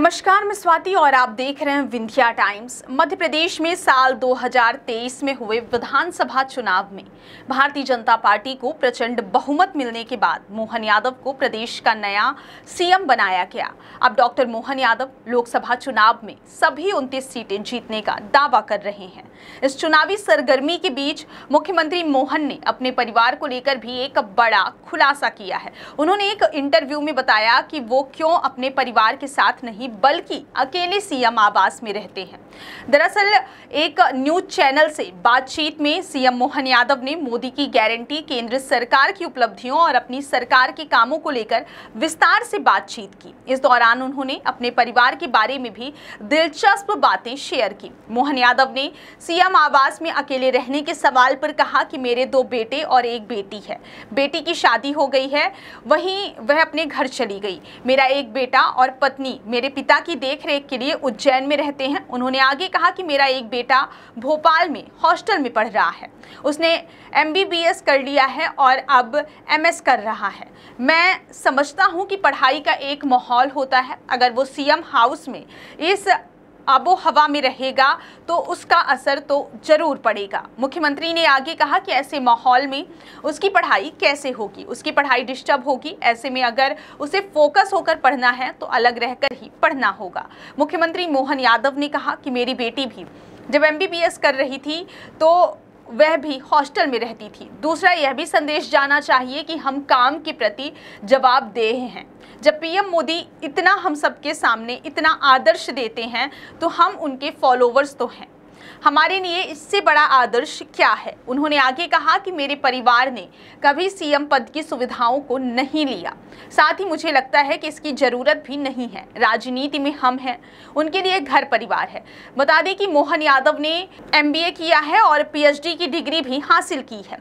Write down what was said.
नमस्कार, मैं स्वाति और आप देख रहे हैं विंध्या टाइम्स। मध्य प्रदेश में साल 2023 में हुए विधानसभा चुनाव में भारतीय जनता पार्टी को प्रचंड बहुमत मिलने के बाद मोहन यादव को प्रदेश का नया सीएम बनाया गया। अब डॉक्टर मोहन यादव लोकसभा चुनाव में सभी 29 सीटें जीतने का दावा कर रहे हैं। इस चुनावी सरगर्मी के बीच मुख्यमंत्री मोहन ने अपने परिवार को लेकर भी एक बड़ा खुलासा किया है। उन्होंने एक इंटरव्यू में बताया कि वो क्यों अपने परिवार के साथ नहीं बल्कि अकेले सीएम आवास में रहते हैं। दरअसल एक न्यूज चैनल से बातचीत में सीएम मोहन यादव ने मोदी की गारंटी, केंद्र सरकार की उपलब्धियों और अपनी सरकार के कामों को लेकर विस्तार से बातचीत की। इस दौरान उन्होंने अपने परिवार के बारे में भी दिलचस्प बातें शेयर की। मोहन यादव ने सीएम आवास में अकेले रहने के सवाल पर कहा कि मेरे 2 बेटे और 1 बेटी है। बेटी की शादी हो गई है, वहीं वह अपने घर चली गई। मेरा 1 बेटा और पत्नी मेरे पिता की देखरेख के लिए उज्जैन में रहते हैं। उन्होंने आगे कहा कि मेरा 1 बेटा भोपाल में हॉस्टल में पढ़ रहा है। उसने MBBS कर लिया है और अब MS कर रहा है। मैं समझता हूं कि पढ़ाई का एक माहौल होता है। अगर वो सीएम हाउस में इस आबो हवा में रहेगा तो उसका असर तो जरूर पड़ेगा। मुख्यमंत्री ने आगे कहा कि ऐसे माहौल में उसकी पढ़ाई कैसे होगी, उसकी पढ़ाई डिस्टर्ब होगी। ऐसे में अगर उसे फोकस होकर पढ़ना है तो अलग रहकर ही पढ़ना होगा। मुख्यमंत्री मोहन यादव ने कहा कि मेरी बेटी भी जब MBBS कर रही थी तो वह भी हॉस्टल में रहती थी। दूसरा, यह भी संदेश जाना चाहिए कि हम काम के प्रति जवाबदेह हैं। जब PM मोदी इतना हम सबके सामने इतना आदर्श देते हैं तो हम उनके फॉलोवर्स तो हैं। हमारे लिए इससे बड़ा आदर्श क्या है। उन्होंने आगे कहा कि मेरे परिवार ने कभी सीएम पद की सुविधाओं को नहीं लिया। साथ ही मुझे लगता है कि इसकी जरूरत भी नहीं है। राजनीति में हम हैं, उनके लिए घर परिवार है। बता दें कि मोहन यादव ने MBA किया है और PhD की डिग्री भी हासिल की है।